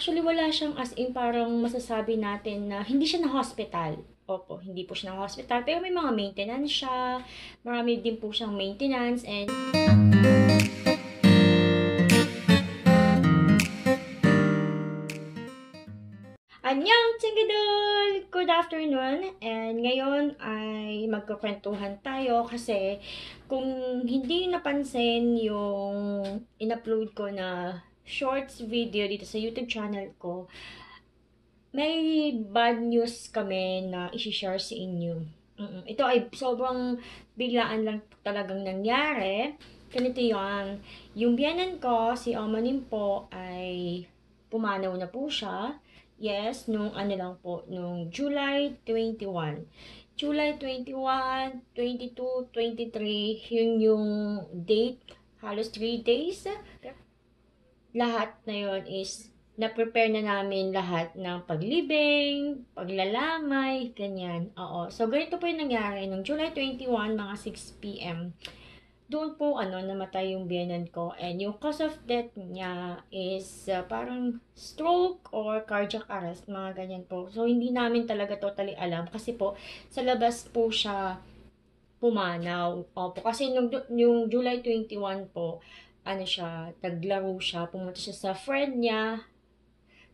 Actually, wala siyang as in parang masasabi natin na hindi siya na-hospital. Opo, hindi po siya na-hospital. Pero may mga maintenance siya. Marami din po siyang maintenance and Annyeong Tsingadol! Good afternoon! And ngayon ay magkukwentuhan tayo kasi kung hindi napansin yung in-upload ko na shorts video dito sa YouTube channel ko, may bad news kami na isi-share sa inyo. Ito ay sobrang biglaan lang talagang nangyari. Ganito yung biyanan ko, si Omanim po, ay pumanaw na po siya. Yes, nung ano lang po, nung July 21. July 21, 22, 23, yun yung date, halos 3 days. Lahat na yun is na-prepare na namin lahat ng paglibing, paglalamay, ganyan. Oo. So, ganito po yung nangyari nung July 21, mga 6 p.m. Doon po, namatay yung biyanan ko. And yung cause of death niya is parang stroke or cardiac arrest, mga ganyan po. So, hindi namin talaga totally alam kasi po, sa labas po siya pumanaw. Opo, kasi yung July 21 po, naglaro siya, pumunta siya sa friend niya,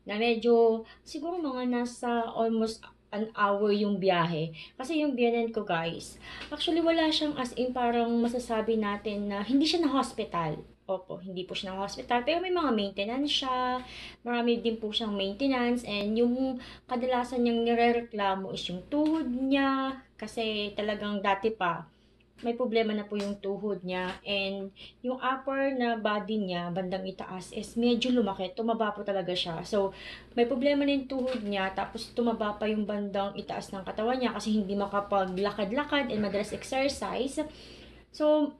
na medyo, siguro mga nasa almost an hour yung biyahe. Kasi yung biyanan ko guys, actually wala siyang as in parang masasabi natin na hindi siya na-hospital. Opo, hindi po siya na-hospital. Pero may mga maintenance siya. Marami din po siyang maintenance. And yung kadalasan niyang nirereklamo is yung tuhod niya. Kasi talagang dati pa, may problema na po yung tuhod niya. And yung upper na body niya, bandang itaas, is medyo lumaki. Tumaba po talaga siya. So, may problema na yung tuhod niya. Tapos, tumaba pa yung bandang itaas ng katawan niya kasi hindi makapaglakad-lakad and madalas exercise. So,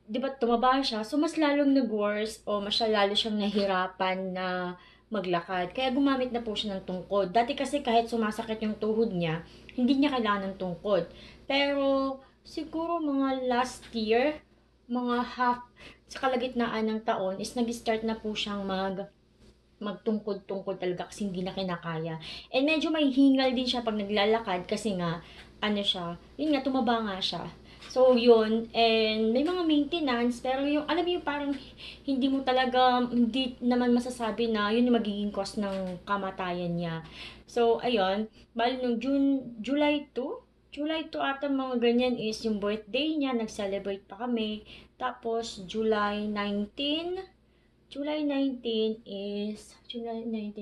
di ba tumaba siya? So, mas lalong nag-worse o mas lalo siyang nahirapan na maglakad. Kaya gumamit na po siya ng tungkod. Dati kasi kahit sumasakit yung tuhod niya, hindi niya kailangan ng tungkod. Pero, siguro mga last year, mga half, sa kalagitnaan ng taon, is nag-start na po siyang magtungkod-tungkod talaga kasi hindi na kinakaya. And medyo may hingal din siya pag naglalakad kasi nga, yun nga, tumaba nga siya. So, yun. And may mga maintenance, pero yung, alam mo yung parang hindi naman masasabi na yun yung magiging cause ng kamatayan niya. So, ayun. Bali nung July 2, ata mga ganyan is yung birthday niya, nag-celebrate pa kami. Tapos, July 19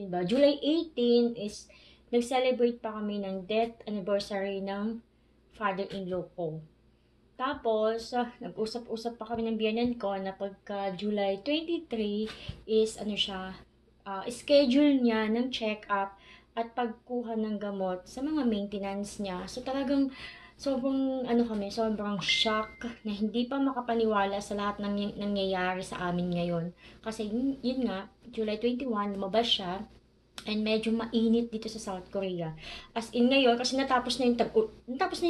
ba? July 18 is nag-celebrate pa kami ng death anniversary ng father-in-law ko. Tapos, nag-usap-usap pa kami ng biyanan ko na pagka July 23 is schedule niya ng check-up at pagkuha ng gamot sa mga maintenance niya. So talagang sobrang shock na hindi pa makapaniwala sa lahat ng nangyayari sa amin ngayon. Kasi yun nga, July 21, lumabas siya. And medyo mainit dito sa South Korea. As in ngayon, kasi natapos na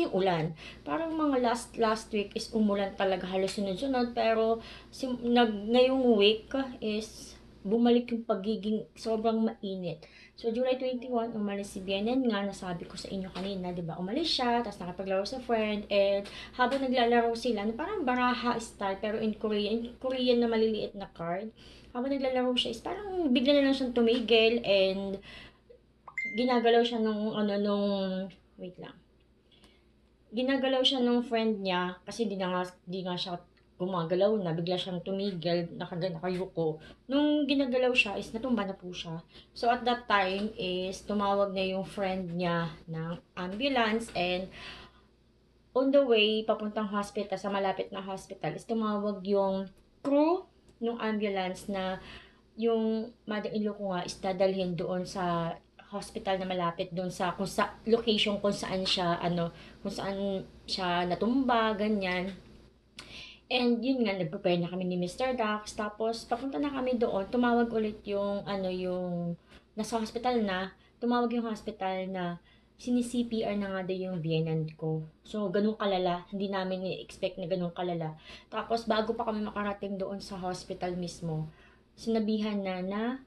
yung ulan. Parang mga last week is umulan talaga halos sunod-sunod. Pero ngayong week is bumalik yung pagiging sobrang mainit. So, July 21, umalis si Bianen nga, nasabi ko sa inyo kanina, di ba? Umalis siya, tapos nakapaglaro sa friend, and habang naglalaro sila, parang baraha style, pero in Korean na maliliit na card, habang naglalaro siya is parang bigla na lang siyang tumigil and ginagalaw siya ginagalaw siya nung friend niya kasi di nga siya gumagalaw na, bigla siyang tumigil, nakayuko. Nung ginagalaw siya is natumba na po siya. So at that time is tumawag na yung friend niya ng ambulance and on the way papuntang hospital, sa malapit na hospital is tumawag yung crew ng ambulance na yung mother-in-law ko nga is dadalhin doon sa hospital na malapit doon sa location kung saan siya natumba, ganyan. And yun nga, nag-prepare na kami ni Mr. Dax. Tapos, papunta na kami doon. Tumawag ulit yung nasa hospital na. Tumawag yung hospital na sini-CPR na nga daw yung biyenan ko. So, ganun kalala. Hindi namin i-expect na ganun kalala. Tapos, bago pa kami makarating doon sa hospital mismo, sinabihan na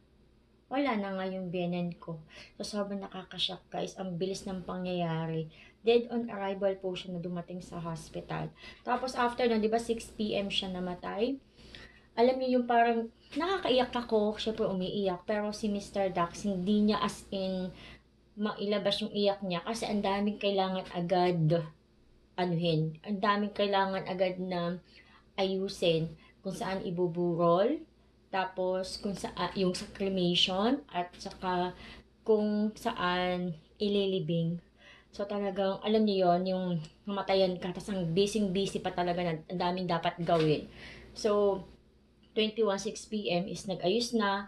wala na nga yung biyenan ko. So, sobrang nakakashock guys. Ang bilis ng pangyayari. Dead on arrival po siya na dumating sa hospital. Tapos after nun, di ba 6 p.m. siya namatay? Alam niyo yung parang nakakaiyak ako, syempre umiiyak, pero si Mr. Dax hindi niya as in mailabas yung iyak niya kasi ang daming kailangan agad anuhin. Ang daming kailangan agad na ayusin kung saan ibuburol, tapos kung saan yung sa cremation at saka kung saan ililibing. So talagang alam niyo yon yung namatayan ka tapos ang busy pa talaga na ang daming dapat gawin. So 21:06 p.m. is nag-ayos na.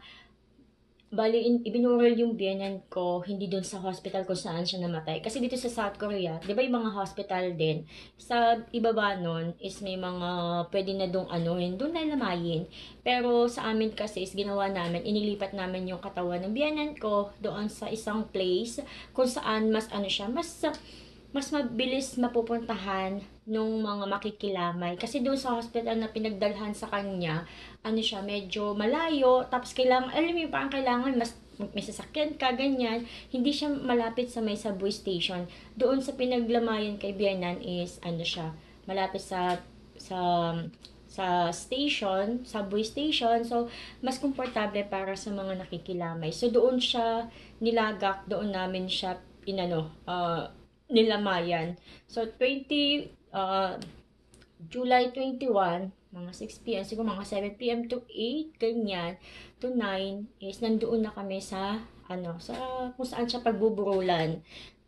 Bali, ibinurol yung biyenan ko, hindi doon sa hospital kung saan siya namatay. Kasi dito sa South Korea, di ba yung mga hospital din, sa ibaba nun is may mga pwede na doon doon na lamayin. Pero sa amin kasi is ginawa namin, inilipat namin yung katawan ng biyenan ko doon sa isang place kung saan mas mas mabilis mapupuntahan nung mga makikilamay. Kasi doon sa hospital na pinagdalhan sa kanya, siya, medyo malayo. Tapos kailangan, alam mo parang kailangan mas may sasakyan ka, ganyan. Hindi siya malapit sa may subway station. Doon sa pinaglamayan kay Bianan is, siya, malapit sa sa station, subway station. So, mas komportable para sa mga nakikilamay. So, doon siya nilagak, doon namin siya nilamayan. So, July 21, mga 6 p.m., siguro mga 7 p.m. to 8, ganyan, to 9, is nandoon na kami sa, sa kung saan siya pagbuburulan.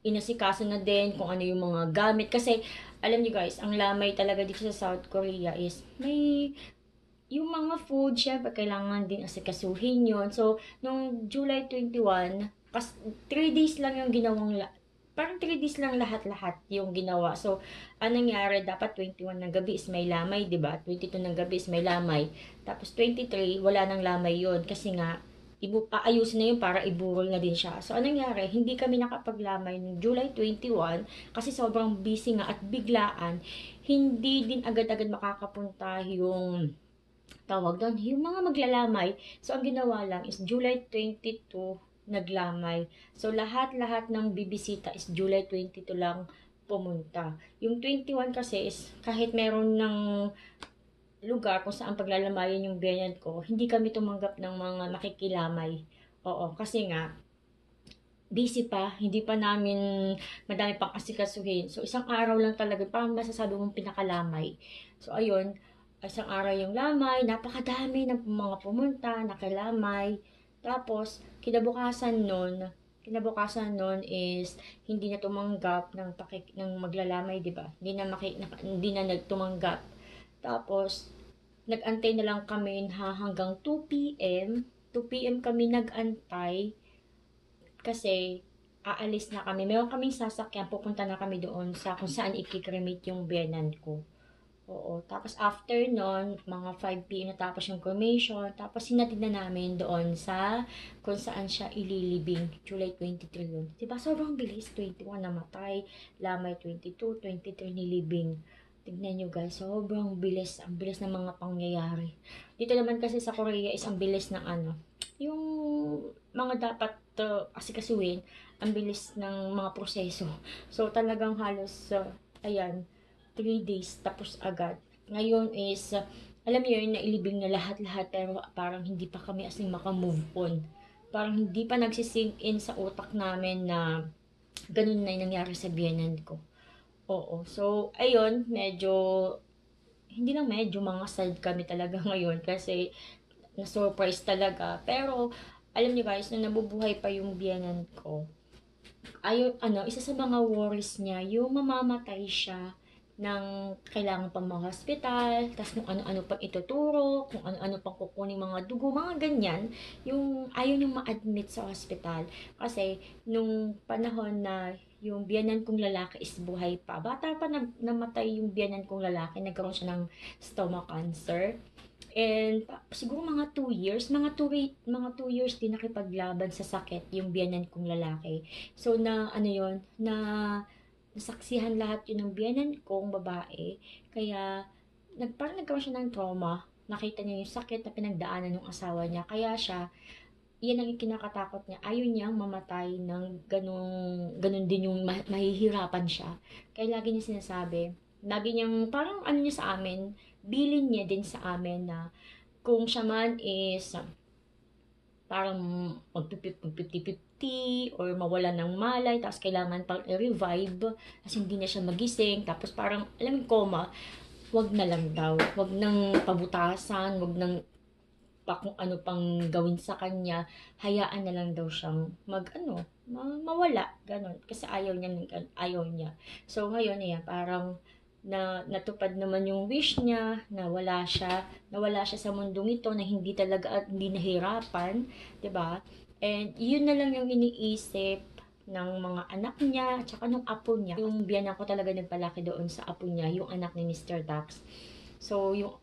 Inasikaso na din kung ano yung mga gamit. Kasi, alam niyo guys, ang lamay talaga dito sa South Korea is, may, yung mga food, syempre, kailangan din asikasuhin yun. So, nung July 21, 3 days lang yung parang 3 days lang lahat-lahat yung ginawa. So, anong nangyari, dapat 21 ng gabi is may lamay, di ba? 22 ng gabi is may lamay. Tapos 23, wala nang lamay yon kasi nga, aayusin na yun para iburol na din siya. So, anong nangyari, hindi kami nakapaglamay noong July 21 kasi sobrang busy nga at biglaan. Hindi din agad-agad makakapunta yung tawag doon, yung mga maglalamay. So, ang ginawa lang is July 22 naglamay. So, lahat-lahat ng bibisita is July 22 lang pumunta. Yung 21 kasi is kahit meron ng lugar kung saan paglalamayan yung ganyan ko, hindi kami tumanggap ng mga makikilamay. Oo, kasi nga, busy pa, hindi pa namin madami pang asikasuhin. So, isang araw lang talaga, parang masasabi mong pinakalamay. So, ayun, isang araw yung lamay, napakadami ng mga pumunta, nakilamay. Tapos, kinabukasan nun is hindi na tumanggap ng maglalamay, 'di ba? Hindi na nagtumanggap. Tapos nagantay na lang kami hanggang 2 p.m. 2 p.m. kami nagantay kasi aalis na kami. Meron kaming sasakyan, pupunta na kami doon sa kung saan ikikremate yung biyenan ko. Oo. Tapos after nun, mga 5 p.m. natapos yung cremation. Tapos hinatid na namin doon sa kung saan siya ililibing. July 23 yun. Diba? Sobrang bilis. 21 namatay. Lamay 22, 23 nilibing. Tignan nyo guys, sobrang bilis. Ang bilis ng mga pangyayari. Dito naman kasi sa Korea is ang bilis ng yung mga dapat asikasuhin, ang bilis ng mga proseso. So talagang halos, ayan, 3 days tapos agad. Ngayon is, alam niyo yun, nailibing na lahat-lahat pero parang hindi pa kami as in maka-move on. Parang hindi pa nagsisink in sa utak namin na ganun na yung nangyari sa biyenan ko. Oo. So, ayun, hindi lang medyo mga sad kami talaga ngayon kasi na-surprise talaga. Pero, alam niyo guys, nung nabubuhay pa yung biyenan ko, isa sa mga worries niya, yung mamamatay siya ng kailangan pang mga hospital, tas kung ano-ano pang ituturo, kung ano-ano pang kukunin mga dugo, mga ganyan, yung ayaw niyong ma-admit sa hospital. Kasi, nung panahon na yung biyanan kong lalaki is buhay pa, bata pa namatay yung biyanan kong lalaki, nagkaroon siya ng stomach cancer. And siguro mga 2 years, mga 2 years din nakipaglaban sa sakit yung biyanan kong lalaki. So na na nasaksihan lahat yun ng biyanan kong babae. Kaya parang nagkaroon siya ng trauma. Nakita niya yung sakit na pinagdaanan ng asawa niya. Kaya siya yan ang kinakatakot niya. Ayaw niyang mamatay ng ganun din yung mahihirapan siya. Kaya lagi niya sinasabi, lagi niyang parang ano niya sa amin, bilin niya din sa amin na kung siya man is parang mag-50-50 or mawala ng malay, tapos kailangan pang i-revive kasi hindi na siya magising, tapos parang, alam mo, coma, wag na lang daw. Wag nang pabutasan, wag nang pa kung ano pang gawin sa kanya, hayaan na lang daw siyang mawala, ganun. Kasi ayaw niya. So, ngayon, ayan, parang natupad naman yung wish niya, nawala siya sa mundong ito, na hindi talaga at hindi nahirapan, 'di ba? And yun na lang yung iniisip ng mga anak niya, at saka ng apo niya. Yung biyanan ko talaga nagpalaki doon sa apo niya, yung anak ni Mr. Dax. So, yung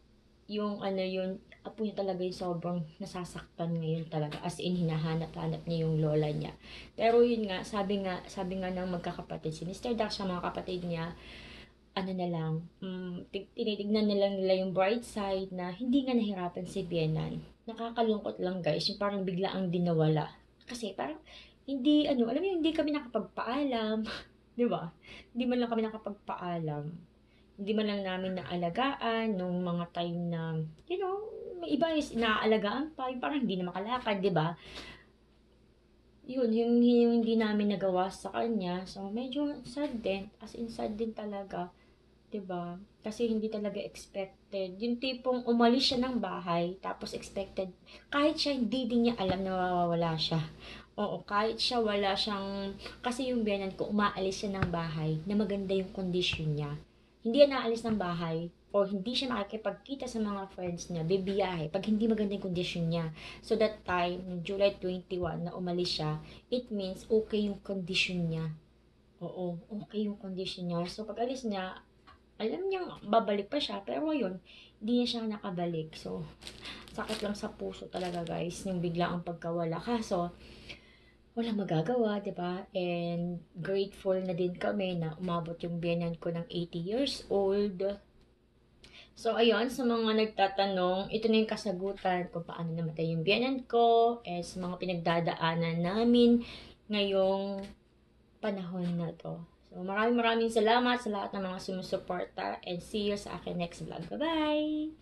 apo niya talaga yung sobrang nasasaktan ngayon talaga. As in, hinahanap-hanap niya yung lola niya. Pero yun nga, sabi nga ng magkakapatid, si Mr. Dax sa mga kapatid niya, ano na lang, tinitignan na lang nila yung bright side na hindi nga nahirapan si Bianan. Nakakalungkot lang guys, yung parang bigla ang dinawala. Kasi parang, alam mo yung hindi kami nakapagpaalam, di ba? Hindi man lang kami nakapagpaalam. Hindi man lang namin naalagaan nung mga time na, may iba is inaalagaan pa, yung parang hindi na makalakad, di ba? Yun, yung hindi namin nagawa sa kanya. So, medyo sad din. As in, sad din talaga. 'Di ba? Kasi hindi talaga expected. Yung tipong umalis siya ng bahay, tapos expected. Kahit siya, hindi din niya alam na mawawala siya. Oo, kahit siya wala siyang, kasi yung biyanan ko, umaalis siya ng bahay na maganda yung condition niya. Hindi yan naalis ng bahay or hindi siya nakikipagkita sa mga friends niya, bibiyahe, pag hindi maganda yung condition niya. So that time, July 21, na umalis siya, it means okay yung condition niya. Oo, okay yung condition niya. So pag alis niya, alam niyang babalik pa siya, pero yun, hindi niya siya nakabalik. So, sakit lang sa puso talaga guys, yung bigla ang pagkawala. Kaso, wala magagawa, 'di ba? And grateful na din kami na umabot yung biyanan ko ng 80 years old. So, ayun, sa mga nagtatanong, ito na yung kasagutan kung paano namatay yung biyanan ko, sa mga pinagdadaanan namin ngayong panahon na to. So, maraming salamat sa lahat ng mga sumusuporta, and see you sa akin next vlog. Bye-bye!